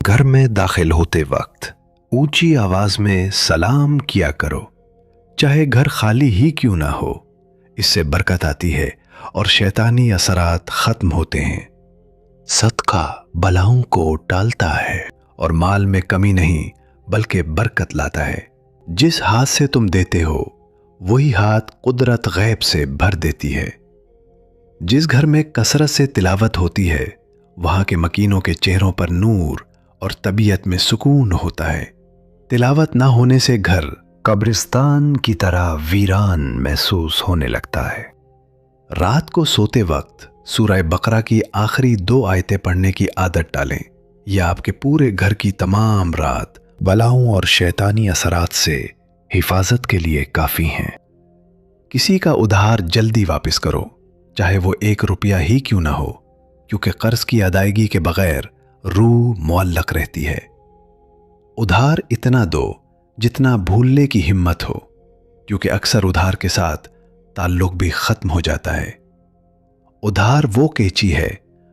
घर में दाखिल होते वक्त ऊंची आवाज में सलाम किया करो, चाहे घर खाली ही क्यों ना हो। इससे बरकत आती है और शैतानी असरात खत्म होते हैं। सदका बलाओं को टालता है और माल में कमी नहीं बल्कि बरकत लाता है। जिस हाथ से तुम देते हो वही हाथ कुदरत गैब से भर देती है। जिस घर में कसरत से तिलावत होती है वहां के मकीनों के चेहरों पर नूर और तबीयत में सुकून होता है। तिलावत ना होने से घर कब्रिस्तान की तरह वीरान महसूस होने लगता है। रात को सोते वक्त सूरह बकरा की आखिरी 2 आयतें पढ़ने की आदत डालें। यह आपके पूरे घर की तमाम रात बलाओं और शैतानी असरात से हिफाजत के लिए काफी हैं। किसी का उधार जल्दी वापस करो, चाहे वो 1 रुपया ही क्यों ना हो, क्योंकि कर्ज की अदायगी के बगैर रूह मुअल्लक रहती है। उधार इतना दो जितना भूलने की हिम्मत हो, क्योंकि अक्सर उधार के साथ ताल्लुक भी खत्म हो जाता है। उधार वो कैंची है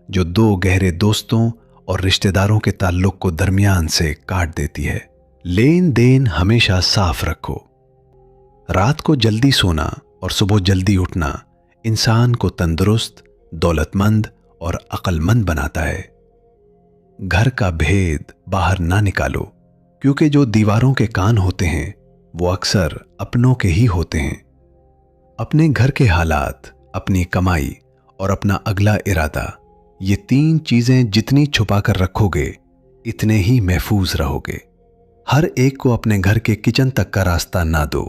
जो 2 गहरे दोस्तों और रिश्तेदारों के ताल्लुक को दरमियान से काट देती है। लेन देन हमेशा साफ रखो। रात को जल्दी सोना और सुबह जल्दी उठना इंसान को तंदुरुस्त, दौलतमंद और अक्लमंद बनाता है। घर का भेद बाहर ना निकालो, क्योंकि जो दीवारों के कान होते हैं वो अक्सर अपनों के ही होते हैं। अपने घर के हालात, अपनी कमाई और अपना अगला इरादा, ये 3 चीजें जितनी छुपा कर रखोगे इतने ही महफूज रहोगे। हर एक को अपने घर के किचन तक का रास्ता ना दो,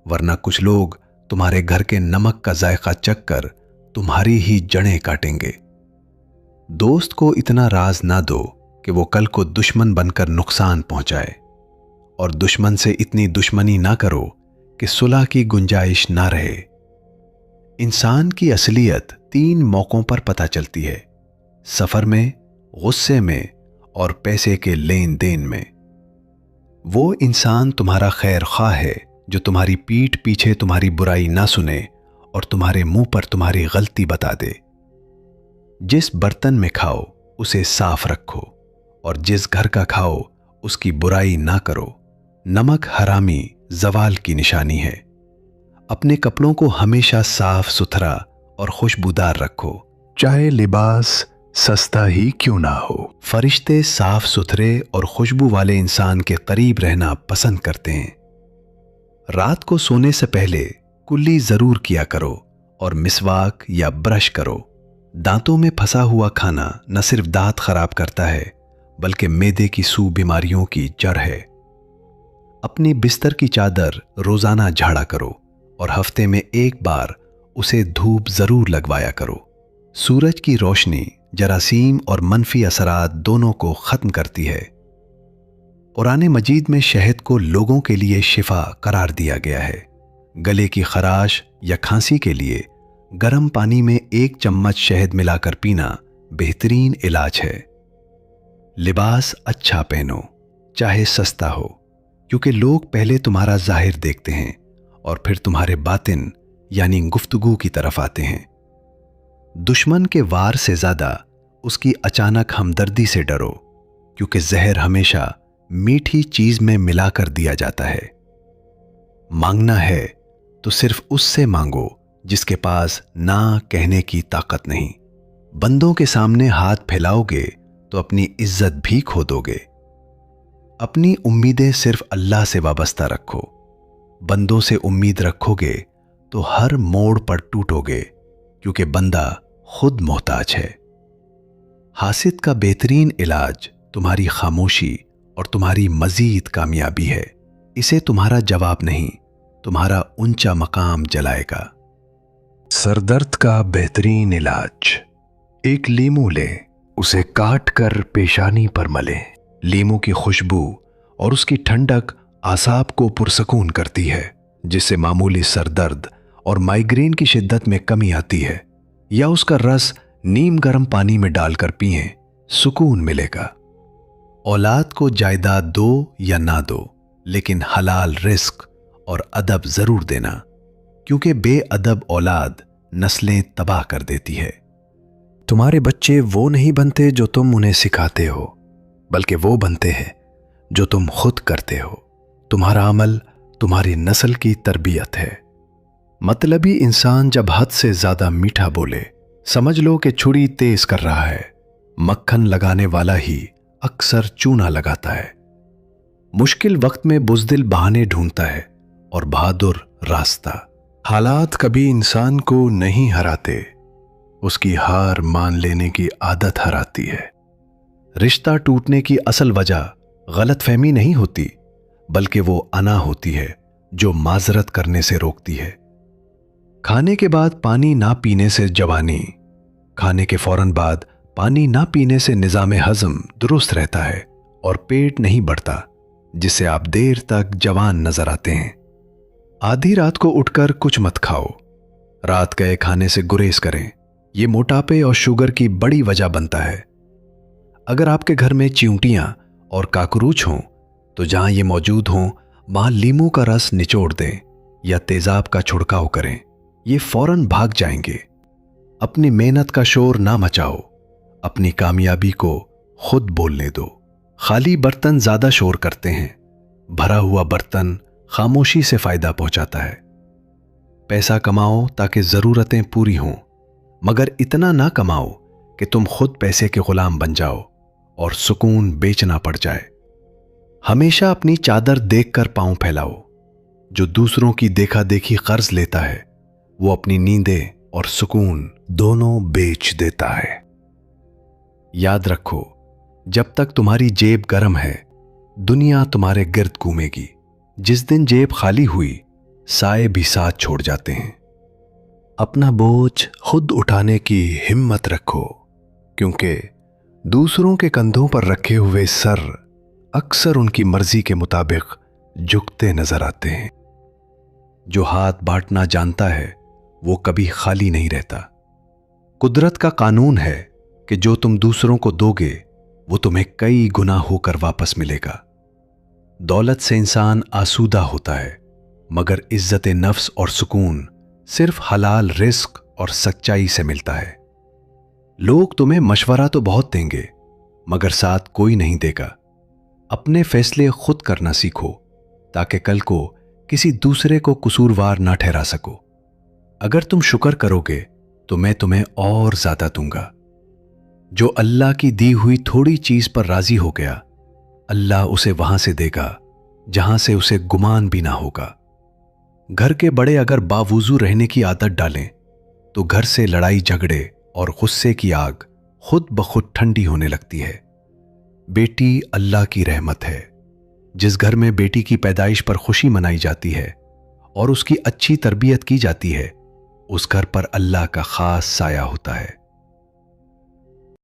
वरना कुछ लोग तुम्हारे घर के नमक का जायका चख कर तुम्हारी ही जड़ें काटेंगे। दोस्त को इतना राज ना दो कि वो कल को दुश्मन बनकर नुकसान पहुंचाए, और दुश्मन से इतनी दुश्मनी ना करो कि सुलह की गुंजाइश ना रहे। इंसान की असलियत 3 मौकों पर पता चलती है: सफर में, गुस्से में और पैसे के लेन देन में। वो इंसान तुम्हारा खैर ख्वाह है जो तुम्हारी पीठ पीछे तुम्हारी बुराई ना सुने और तुम्हारे मुंह पर तुम्हारी गलती बता दे। जिस बर्तन में खाओ उसे साफ रखो, और जिस घर का खाओ उसकी बुराई ना करो। नमक हरामी जवाल की निशानी है। अपने कपड़ों को हमेशा साफ सुथरा और खुशबूदार रखो, चाहे लिबास सस्ता ही क्यों ना हो। फरिश्ते साफ सुथरे और खुशबू वाले इंसान के करीब रहना पसंद करते हैं। रात को सोने से पहले कुल्ली जरूर किया करो और मिसवाक या ब्रश करो। दांतों में फंसा हुआ खाना न सिर्फ दांत खराब करता है बल्कि मैदे की सू बीमारियों की जड़ है। अपनी बिस्तर की चादर रोजाना झाड़ा करो और हफ्ते में 1 बार उसे धूप जरूर लगवाया करो। सूरज की रोशनी जरासीम और मनफी असरात दोनों को खत्म करती है। कुरान मजीद में शहद को लोगों के लिए शिफा करार दिया गया है। गले की खराश या खांसी के लिए गर्म पानी में 1 चम्मच शहद मिलाकर पीना बेहतरीन इलाज है। लिबास अच्छा पहनो, चाहे सस्ता हो, क्योंकि लोग पहले तुम्हारा जाहिर देखते हैं और फिर तुम्हारे बातिन यानी गुफ्तगू की तरफ आते हैं। दुश्मन के वार से ज्यादा उसकी अचानक हमदर्दी से डरो, क्योंकि जहर हमेशा मीठी चीज में मिलाकर दिया जाता है। मांगना है तो सिर्फ उससे मांगो जिसके पास ना कहने की ताकत नहीं। बंदों के सामने हाथ फैलाओगे तो अपनी इज्जत भी खो दोगे। अपनी उम्मीदें सिर्फ अल्लाह से वाबस्ता रखो। बंदों से उम्मीद रखोगे तो हर मोड़ पर टूटोगे, क्योंकि बंदा खुद मोहताज है। हासिद का बेहतरीन इलाज तुम्हारी खामोशी और तुम्हारी मजीद कामयाबी है। इसे तुम्हारा जवाब नहीं, तुम्हारा ऊंचा मकाम जलाएगा। सरदर्द का बेहतरीन इलाज: 1 लीमू लें, उसे काट कर पेशानी पर मलें। लीमू की खुशबू और उसकी ठंडक आसाब को पुरसकून करती है, जिससे मामूली सरदर्द और माइग्रेन की शिद्दत में कमी आती है। या उसका रस नीम गर्म पानी में डालकर पिएं, सुकून मिलेगा। औलाद को जायदाद दो या ना दो, लेकिन हलाल रिस्क और अदब जरूर देना, क्योंकि बेअदब औलाद नस्लें तबाह कर देती है। तुम्हारे बच्चे वो नहीं बनते जो तुम उन्हें सिखाते हो, बल्कि वो बनते हैं जो तुम खुद करते हो। तुम्हारा अमल तुम्हारी नस्ल की तरबियत है। मतलबी इंसान जब हद से ज्यादा मीठा बोले, समझ लो कि छुरी तेज कर रहा है। मक्खन लगाने वाला ही अक्सर चूना लगाता है। मुश्किल वक्त में बुज़दिल बहाने ढूंढता है और बहादुर रास्ता। हालात कभी इंसान को नहीं हराते, उसकी हार मान लेने की आदत हराती है। रिश्ता टूटने की असल वजह गलतफहमी नहीं होती, बल्कि वो अना होती है जो माजरत करने से रोकती है। खाने के बाद पानी ना पीने से जवानी, खाने के फौरन बाद पानी ना पीने से निजाम हजम दुरुस्त रहता है और पेट नहीं बढ़ता, जिससे आप देर तक जवान नजर आते हैं। आधी रात को उठकर कुछ मत खाओ, रात गए खाने से गुरेज करें। यह मोटापे और शुगर की बड़ी वजह बनता है। अगर आपके घर में चींटियां और काकरूच हों तो जहां ये मौजूद हों वहां लीमू का रस निचोड़ दें या तेजाब का छिड़काव करें, ये फौरन भाग जाएंगे। अपनी मेहनत का शोर ना मचाओ, अपनी कामयाबी को खुद बोलने दो। खाली बर्तन ज्यादा शोर करते हैं, भरा हुआ बर्तन खामोशी से फायदा पहुंचाता है। पैसा कमाओ ताकि जरूरतें पूरी हों, मगर इतना ना कमाओ कि तुम खुद पैसे के गुलाम बन जाओ और सुकून बेचना पड़ जाए। हमेशा अपनी चादर देखकर पांव फैलाओ। जो दूसरों की देखा देखी कर्ज लेता है वो अपनी नींदें और सुकून दोनों बेच देता है। याद रखो, जब तक तुम्हारी जेब गर्म है दुनिया तुम्हारे गिर्द घूमेगी। जिस दिन जेब खाली हुई साए भी साथ छोड़ जाते हैं। अपना बोझ खुद उठाने की हिम्मत रखो, क्योंकि दूसरों के कंधों पर रखे हुए सर अक्सर उनकी मर्जी के मुताबिक झुकते नजर आते हैं। जो हाथ बांटना जानता है वो कभी खाली नहीं रहता। कुदरत का कानून है कि जो तुम दूसरों को दोगे वो तुम्हें कई गुना होकर वापस मिलेगा। दौलत से इंसान आसूदा होता है, मगर इज्जत नफ्स और सुकून सिर्फ हलाल रिस्क और सच्चाई से मिलता है। लोग तुम्हें मशवरा तो बहुत देंगे, मगर साथ कोई नहीं देगा। अपने फैसले खुद करना सीखो ताकि कल को किसी दूसरे को कसूरवार ना ठहरा सको। अगर तुम शुक्र करोगे तो मैं तुम्हें और ज्यादा दूंगा। जो अल्लाह की दी हुई थोड़ी चीज पर राजी हो गया, अल्लाह उसे वहां से देगा जहां से उसे गुमान भी ना होगा। घर के बड़े अगर बावजू रहने की आदत डालें तो घर से लड़ाई झगड़े और गुस्से की आग खुद ब खुद ठंडी होने लगती है। बेटी अल्लाह की रहमत है। जिस घर में बेटी की पैदाइश पर खुशी मनाई जाती है और उसकी अच्छी तरबियत की जाती है, उस घर पर अल्लाह का खास साया होता है।